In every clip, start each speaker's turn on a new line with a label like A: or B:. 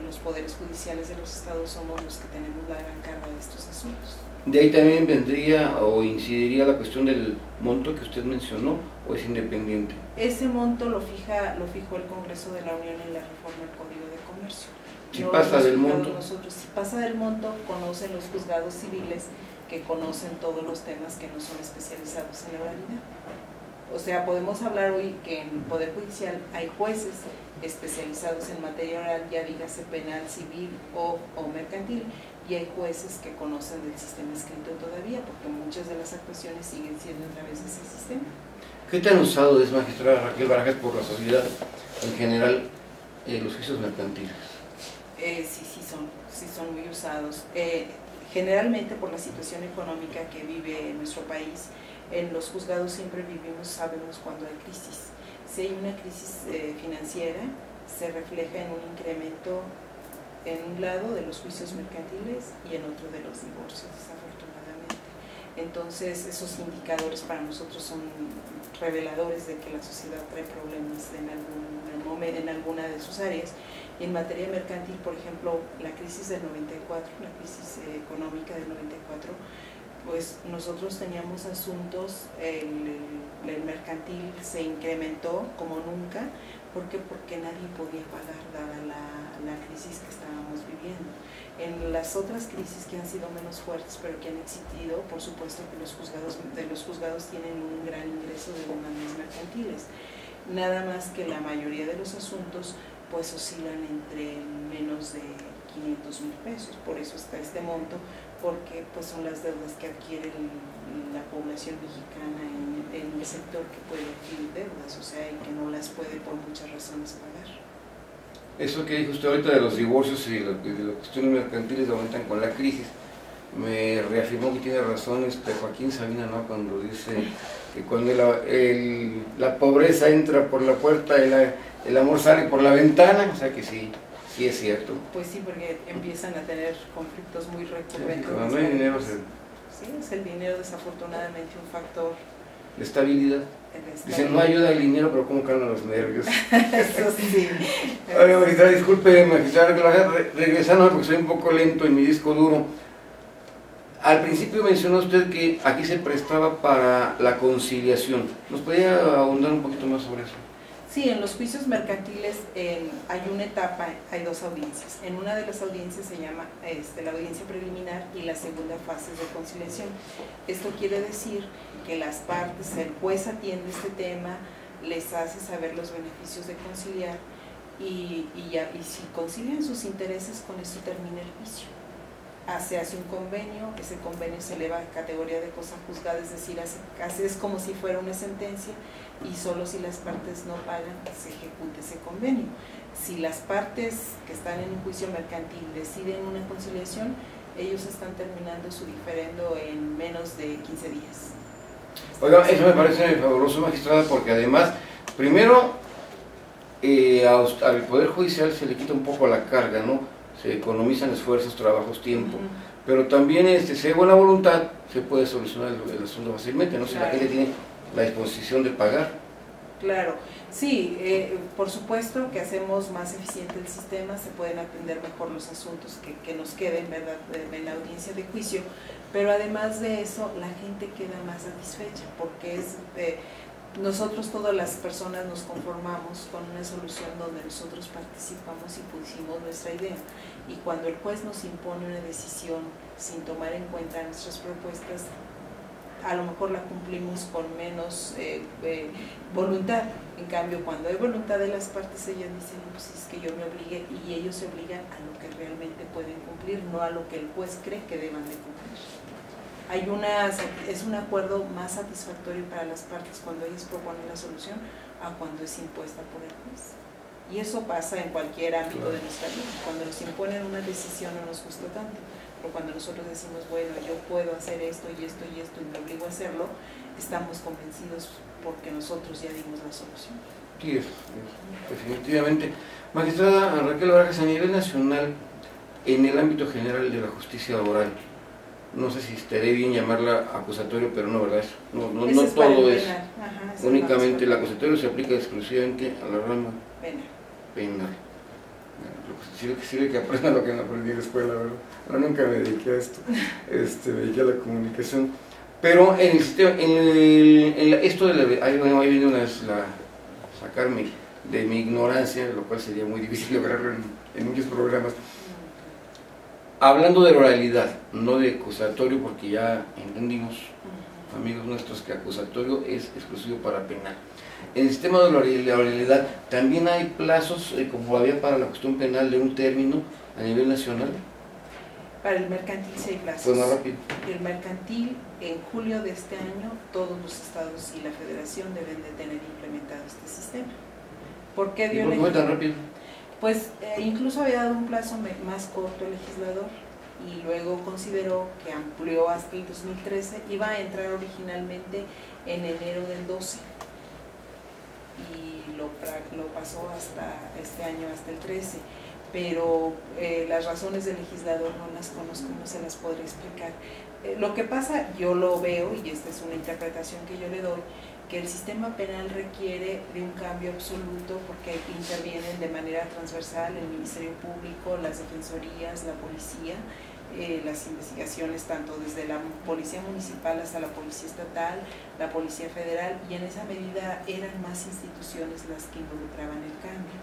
A: los poderes judiciales de los estados somos los que tenemos la gran carga de estos asuntos.
B: De ahí también vendría o incidiría la cuestión del monto que usted mencionó, o es independiente.
A: Ese monto lo fijó el Congreso de la Unión en la reforma del Código de Comercio.
B: Si pasa del monto.
A: Si pasa del monto, conocen los juzgados civiles que conocen todos los temas que no son especializados en oralidad. O sea, podemos hablar hoy que en el Poder Judicial hay jueces especializados en materia oral, ya dígase penal, civil o mercantil, y hay jueces que conocen del sistema escrito todavía, porque muchas de las actuaciones siguen siendo a través de ese sistema.
B: ¿Qué tan usado es, magistrada Raquel Barajas, por la sociedad en general los juicios mercantiles?
A: Sí son muy usados. Generalmente por la situación económica que vive nuestro país, en los juzgados siempre sabemos cuando hay crisis. Si hay una crisis financiera, se refleja en un incremento en un lado de los juicios mercantiles y en otro de los divorcios, desafortunadamente. Entonces esos indicadores para nosotros son reveladores de que la sociedad trae problemas en alguna de sus áreas. Y en materia mercantil, por ejemplo, la crisis del 94, la crisis económica del 94, pues nosotros teníamos asuntos, el mercantil se incrementó como nunca. ¿Por qué? Porque nadie podía pagar dada la crisis que estábamos viviendo. En las otras crisis que han sido menos fuertes pero que han existido, por supuesto que los juzgados tienen un gran ingreso de demandas mercantiles. Nada más que la mayoría de los asuntos pues oscilan entre menos de 500,000 pesos, por eso está este monto, porque pues son las deudas que adquiere la población mexicana en el sector que puede adquirir deudas, o sea, y que no las puede por muchas razones pagar.
B: Eso que dijo usted ahorita de los divorcios y de las cuestiones mercantiles aumentan con la crisis, me reafirmó que tiene razón Joaquín Sabina, ¿no?, cuando dice que cuando la pobreza entra por la puerta y el amor sale por la ventana, o sea que sí es cierto.
A: Pues sí, porque empiezan a tener conflictos muy recurrentes.
B: Sí, cuando no hay dinero
A: sí, es el dinero desafortunadamente un factor
B: de estabilidad. Dicen, no ayuda el dinero, pero cómo calman los nervios.
A: Eso sí.
B: Oiga, magistrada, disculpe, magistrada, regresando porque soy un poco lento en mi disco duro. Al principio mencionó usted que aquí se prestaba para la conciliación. ¿Nos podría ahondar un poquito más sobre eso?
A: Sí, en los juicios mercantiles hay una etapa, hay dos audiencias. En una de las audiencias se llama la audiencia preliminar y la segunda fase de conciliación. Esto quiere decir que las partes, el juez atiende este tema, les hace saber los beneficios de conciliar y si concilian sus intereses, con esto termina el juicio. Se hace un convenio, ese convenio se eleva a categoría de cosa juzgada, es decir, es como si fuera una sentencia, y solo si las partes no pagan se ejecuta ese convenio. Si las partes que están en un juicio mercantil deciden una conciliación, ellos están terminando su diferendo en menos de 15 días.
B: Oiga, eso me parece fabuloso, magistrada, porque además, primero, al Poder Judicial se le quita un poco la carga, ¿no? Se economizan esfuerzos, trabajos, tiempo, pero también si hay buena voluntad, se puede solucionar el asunto fácilmente, ¿no? Si la gente tiene la disposición de pagar.
A: Claro, sí, por supuesto que hacemos más eficiente el sistema, se pueden atender mejor los asuntos que nos queden, ¿verdad?, en la audiencia de juicio, pero además de eso la gente queda más satisfecha, porque nosotros, todas las personas, nos conformamos con una solución donde nosotros participamos y pusimos nuestra idea, y cuando el juez nos impone una decisión sin tomar en cuenta nuestras propuestas, a lo mejor la cumplimos con menos voluntad. En cambio, cuando hay voluntad de las partes, ellas dicen, no, pues es que yo me obligué, y ellos se obligan a lo que realmente pueden cumplir, no a lo que el juez cree que deban de cumplir. Es un acuerdo más satisfactorio para las partes cuando ellas proponen la solución a cuando es impuesta por el juez. Y eso pasa en cualquier ámbito de nuestra vida. Cuando nos imponen una decisión no nos gusta tanto, pero cuando nosotros decimos, bueno, yo puedo hacer esto y esto y esto y me obligo a hacerlo, estamos convencidos porque nosotros ya dimos la solución.
B: Sí, definitivamente. Magistrada Raquel Barajas, a nivel nacional, en el ámbito general de la justicia laboral, no sé si estaré bien llamarla acusatorio, pero no, ¿verdad? No todo es únicamente el acusatorio, se aplica exclusivamente a la rama penal. sirve que aprenda lo que no aprendí en la escuela, ¿verdad? Pero nunca me dediqué a esto, me dediqué a la comunicación. Pero en el sistema, esto de la, ahí viene una vez sacarme de mi ignorancia, lo cual sería muy difícil lograrlo en muchos programas. Hablando de oralidad, no de acusatorio, porque ya entendimos, amigos nuestros, que acusatorio es exclusivo para penal. En el sistema de la oralidad también hay plazos, como había para la cuestión penal, de un término a nivel nacional.
A: Para el mercantil sí hay plazos.
B: Pues más rápido.
A: El mercantil, en julio de este año, todos los estados y la federación deben de tener implementado este sistema. ¿Por qué dio
B: ¿Y por qué fue tan rápido?
A: Pues incluso había dado un plazo más corto el legislador y luego consideró que amplió hasta el 2013, iba a entrar originalmente en enero del 12 y lo pasó hasta este año, hasta el 13, pero las razones del legislador no las conozco, no se las podré explicar. Lo que pasa, yo lo veo, y esta es una interpretación que yo le doy, que el sistema penal requiere de un cambio absoluto porque intervienen de manera transversal el Ministerio Público, las defensorías, la policía, las investigaciones tanto desde la policía municipal hasta la policía estatal, la policía federal, y en esa medida eran más instituciones las que involucraban el cambio.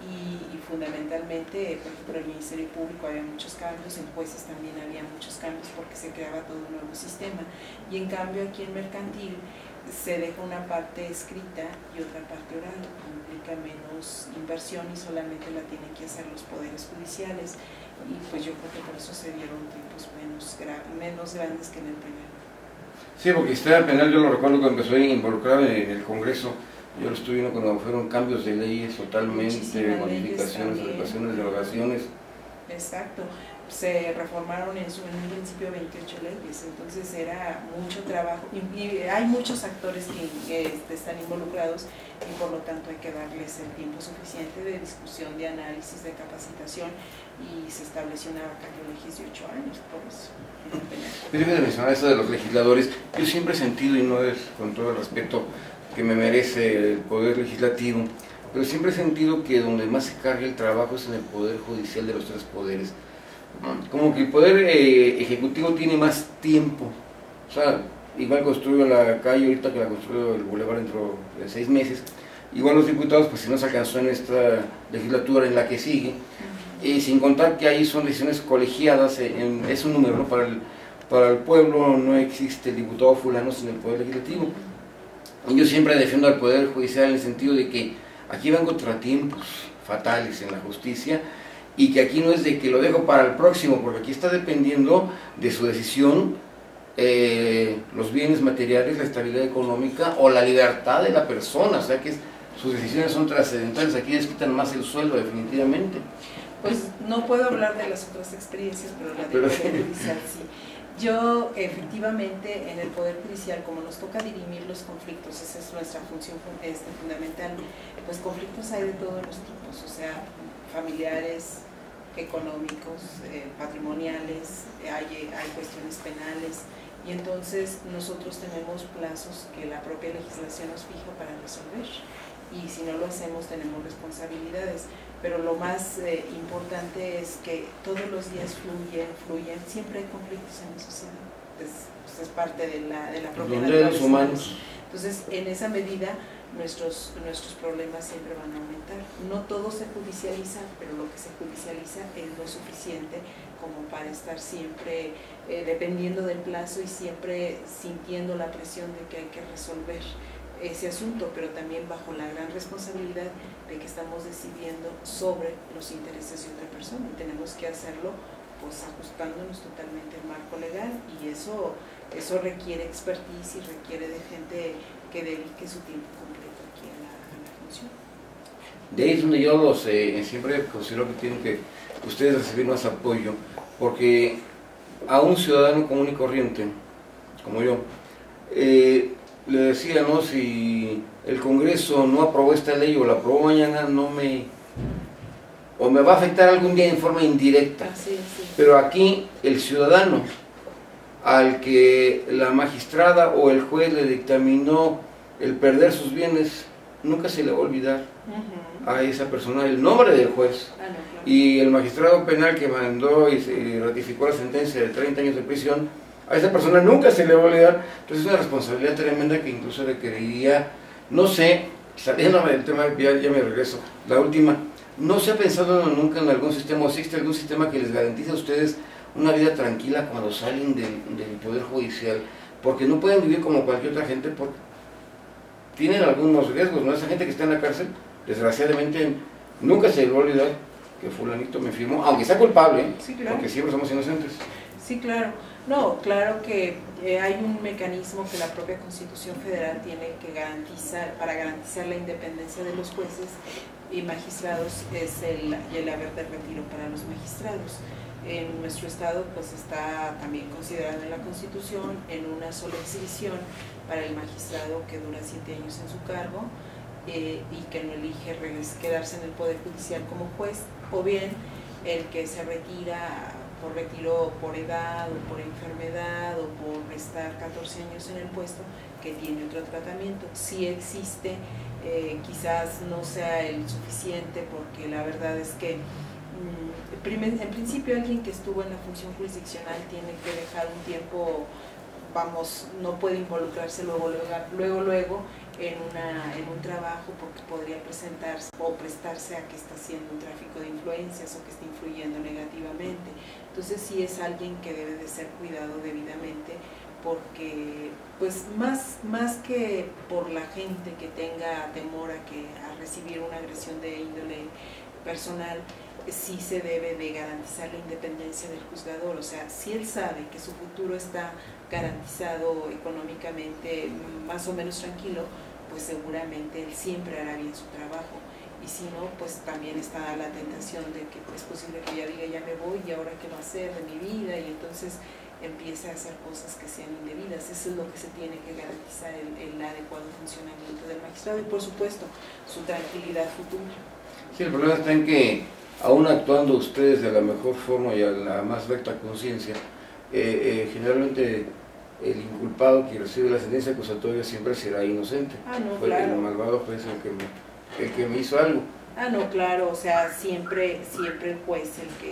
A: Y fundamentalmente, por ejemplo, en el Ministerio Público había muchos cambios, en jueces también había muchos cambios porque se creaba todo un nuevo sistema, y en cambio aquí en mercantil se deja una parte escrita y otra parte oral, implica menos inversión y solamente la tienen que hacer los poderes judiciales, y pues yo creo que por eso se dieron tiempos menos grandes que en el primero.
B: Sí, porque el sistema penal yo lo recuerdo cuando empezó a involucrar en el Congreso. Yo lo estuve viendo cuando fueron cambios de leyes totalmente, modificaciones, adecuaciones, derogaciones.
A: Exacto, se reformaron en un principio 28 leyes, entonces era mucho trabajo y hay muchos actores que están involucrados y por lo tanto hay que darles el tiempo suficiente de discusión, de análisis, de capacitación, y se estableció una vacante de 18 años por eso.
B: Déjeme mencionar eso de los legisladores. Yo siempre he sentido, y no es con todo el respeto que me merece el Poder Legislativo, pero siempre he sentido que donde más se carga el trabajo es en el Poder Judicial de los tres poderes. Como que el Poder Ejecutivo tiene más tiempo. O sea, igual construyo la calle ahorita que la construyo el bulevar dentro de 6 meses. Igual los diputados, pues si no se alcanzó en esta legislatura, en la que sigue, y sin contar que ahí son decisiones colegiadas, es un número, ¿no? Para el pueblo no existe el diputado fulano sin el Poder Legislativo. Y yo siempre defiendo al Poder Judicial en el sentido de que aquí van contratiempos fatales en la justicia, y que aquí no es de que lo dejo para el próximo, porque aquí está dependiendo de su decisión los bienes materiales, la estabilidad económica o la libertad de la persona. O sea que sus decisiones son trascendentales, aquí les quitan más el sueldo definitivamente.
A: Pues no puedo hablar de las otras experiencias, pero la del Poder Judicial sí. Yo efectivamente en el Poder Judicial, como nos toca dirimir los conflictos, esa es nuestra función fundamental, pues conflictos hay de todos los tipos, o sea, familiares, económicos, patrimoniales, hay cuestiones penales, y entonces nosotros tenemos plazos que la propia legislación nos fija para resolver, y si no lo hacemos tenemos responsabilidades. Pero lo más importante es que todos los días fluyen, siempre hay conflictos en la sociedad, es parte de la propia naturaleza humana. Entonces, en esa medida, nuestros problemas siempre van a aumentar. No todo se judicializa, pero lo que se judicializa es lo suficiente como para estar siempre dependiendo del plazo y siempre sintiendo la presión de que hay que resolver ese asunto, pero también bajo la gran responsabilidad de que estamos decidiendo sobre los intereses de otra persona, y tenemos que hacerlo pues ajustándonos totalmente al marco legal, y eso requiere expertise y requiere de gente que dedique su tiempo completo aquí a la función.
B: De ahí es donde yo siempre considero que tienen que ustedes recibir más apoyo, porque a un ciudadano común y corriente como yo, le decía, ¿no? Si el Congreso no aprobó esta ley o la aprobó mañana, o me va a afectar algún día en forma indirecta.
A: Sí.
B: Pero aquí el ciudadano al que la magistrada o el juez le dictaminó el perder sus bienes, nunca se le va a olvidar a esa persona el nombre del juez.
A: No, claro.
B: y el magistrado penal que mandó y se ratificó la sentencia de 30 años de prisión, a esa persona nunca se le va a olvidar. Entonces es una responsabilidad tremenda que incluso requeriría, no sé, saliéndome del tema, ya me regreso, la última, no se ha pensado nunca en algún sistema, o existe algún sistema que les garantice a ustedes una vida tranquila cuando salen del Poder Judicial, porque no pueden vivir como cualquier otra gente, porque tienen algunos riesgos, ¿no? Esa gente que está en la cárcel, desgraciadamente, nunca se le va a olvidar que fulanito me firmó, aunque sea culpable, ¿eh?
A: Sí, claro.
B: Porque siempre somos inocentes.
A: Sí, claro. No, claro que hay un mecanismo que la propia Constitución Federal tiene que garantizar, para garantizar la independencia de los jueces y magistrados, es el haber de retiro para los magistrados. En nuestro estado pues está también considerado en la Constitución en una sola exhibición para el magistrado que dura 7 años en su cargo y que no elige quedarse en el Poder Judicial como juez, o bien el que se retira por retiro por edad o por enfermedad o por estar 14 años en el puesto, que tiene otro tratamiento. Sí existe, quizás no sea el suficiente, porque la verdad es que en principio alguien que estuvo en la función jurisdiccional tiene que dejar un tiempo, vamos, no puede involucrarse luego en un trabajo, porque podría presentarse o prestarse a que está haciendo un tráfico de influencias o que está influyendo negativamente. Entonces sí es alguien que debe de ser cuidado debidamente, porque pues más que por la gente que tenga temor a recibir una agresión de índole personal, sí se debe de garantizar la independencia del juzgador. O sea, si él sabe que su futuro está garantizado económicamente, más o menos tranquilo, pues seguramente él siempre hará bien su trabajo. Y si no, pues también está la tentación de que es posible que ya diga, ya me voy, y ahora qué va a hacer de mi vida, y entonces empiece a hacer cosas que sean indebidas. Eso es lo que se tiene que garantizar, el adecuado funcionamiento del magistrado y por supuesto su tranquilidad futura.
B: Sí, el problema está en que aún actuando ustedes de la mejor forma y a la más recta conciencia, generalmente el inculpado que recibe la sentencia acusatoria siempre será inocente.
A: No,
B: fue
A: claro.
B: El malvado fue el que me hizo algo.
A: No, claro, o sea, siempre el juez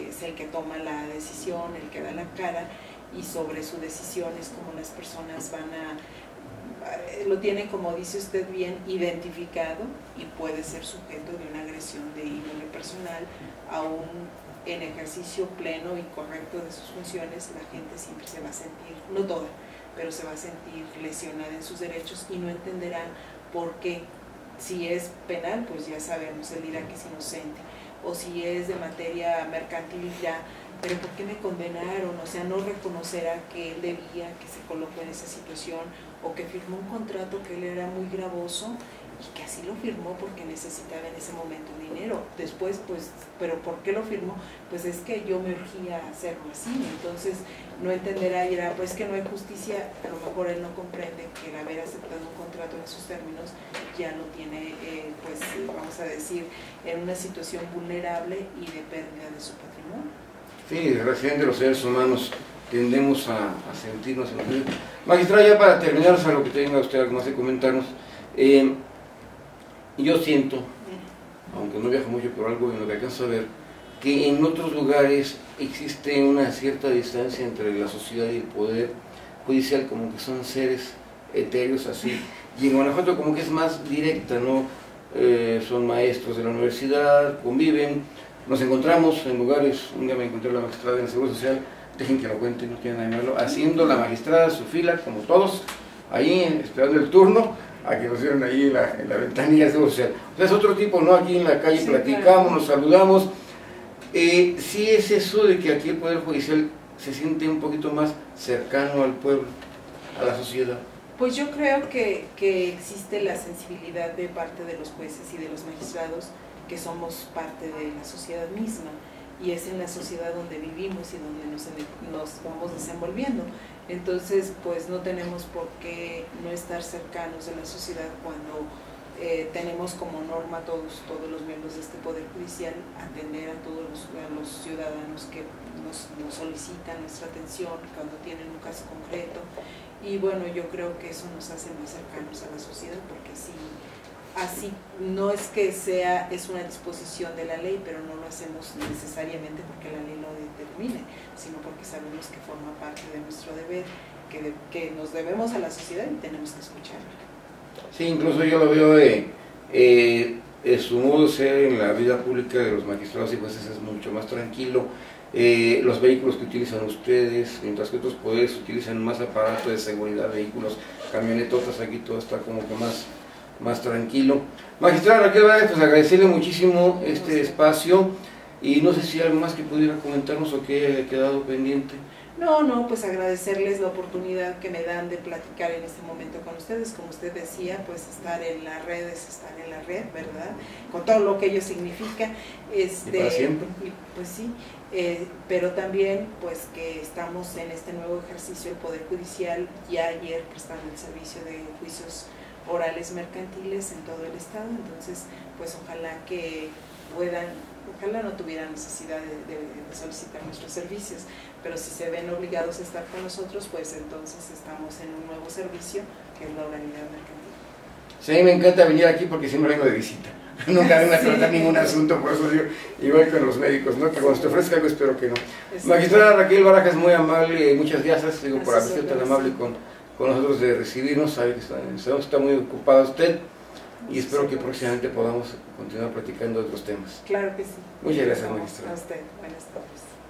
A: es el que toma la decisión, el que da la cara, y sobre su decisión es como las personas lo tiene, como dice usted bien, identificado, y puede ser sujeto de una agresión de índole personal. Aún en ejercicio pleno y correcto de sus funciones, la gente siempre se va a sentir, no toda, pero se va a sentir lesionada en sus derechos y no entenderá por qué. Si es penal, pues ya sabemos, él dirá que es inocente, o si es de materia mercantil, ya, pero ¿por qué me condenaron? O sea, no reconocerá que él debía, que se colocó en esa situación, o que firmó un contrato que él era muy gravoso y que así lo firmó porque necesitaba en ese momento dinero. Después, pues, ¿pero por qué lo firmó? Pues es que yo me urgía a hacerlo así. Entonces no entenderá y dirá, pues que no hay justicia. A lo mejor él no comprende que el haber aceptado un contrato en esos términos ya lo tiene, pues vamos a decir, en una situación vulnerable y de pérdida de su patrimonio.
B: Sí, desgraciadamente los seres humanos tendemos a sentirnos en... Magistrado, ya para terminar, a lo que tenga usted algo más de comentarnos, yo siento, aunque no viajo mucho por algo en lo que alcanzo a ver, que en otros lugares existe una cierta distancia entre la sociedad y el poder judicial, como que son seres etéreos así, y en Guanajuato como que es más directa, ¿no? Son maestros de la universidad, conviven, nos encontramos en lugares. Un día me encontré a la magistrada en el Seguro Social, dejen que lo cuente, no tiene nada de malo, haciendo la magistrada su fila, como todos, ahí esperando el turno, a que nos dieron ahí en la ventanilla del Seguro Social. O sea, es otro tipo, ¿no? Aquí en la calle sí, platicamos, claro, nos saludamos. Sí es eso de que aquí el Poder Judicial se siente un poquito más cercano al pueblo, a la sociedad.
A: Pues yo creo que existe la sensibilidad de parte de los jueces y de los magistrados, que somos parte de la sociedad misma, y es en la sociedad donde vivimos y donde nos vamos desenvolviendo. Entonces, pues no tenemos por qué no estar cercanos de la sociedad cuando tenemos como norma todos los miembros de este Poder Judicial atender a todos los ciudadanos que nos solicitan nuestra atención cuando tienen un caso concreto. Y bueno, yo creo que eso nos hace más cercanos a la sociedad, porque sí así, no es que es una disposición de la ley, pero no lo hacemos necesariamente porque la ley lo determine, sino porque sabemos que forma parte de nuestro deber, que nos debemos a la sociedad y tenemos que escucharla.
B: Sí, incluso yo lo veo su modo de ser en la vida pública de los magistrados y jueces es mucho más tranquilo. Los vehículos que utilizan ustedes, mientras que otros poderes utilizan más aparato de seguridad, vehículos, camionetotas, aquí todo está como que más tranquilo. Magistrada Raquel Barajas, pues agradecerle muchísimo este espacio y no sé si hay algo más que pudiera comentarnos o que haya quedado pendiente.
A: No, pues agradecerles la oportunidad que me dan de platicar en este momento con ustedes. Como usted decía, pues estar en las redes, estar en la red, ¿verdad? Con todo lo que ello significa.
B: ¿Y para siempre?
A: Pues sí, pero también pues que estamos en este nuevo ejercicio del Poder Judicial, ya ayer prestando el servicio de juicios orales mercantiles en todo el estado, entonces pues ojalá no tuvieran necesidad de solicitar nuestros servicios, pero si se ven obligados a estar con nosotros, pues entonces estamos en un nuevo servicio que es la oralidad mercantil.
B: Sí, a mí me encanta venir aquí porque siempre vengo de visita. Nunca vengo a tratar ningún asunto, por eso digo, igual con los médicos, ¿no? Que cuando se te ofrezca algo espero que no. Magistrada Raquel Barajas, muy amable, muchas gracias, digo, por haber sido tan amable con nosotros de recibirnos, sabe que está muy ocupada usted y espero que próximamente podamos continuar platicando de otros temas.
A: Claro que sí.
B: Muchas gracias, magistrada.
A: A usted, buenas tardes.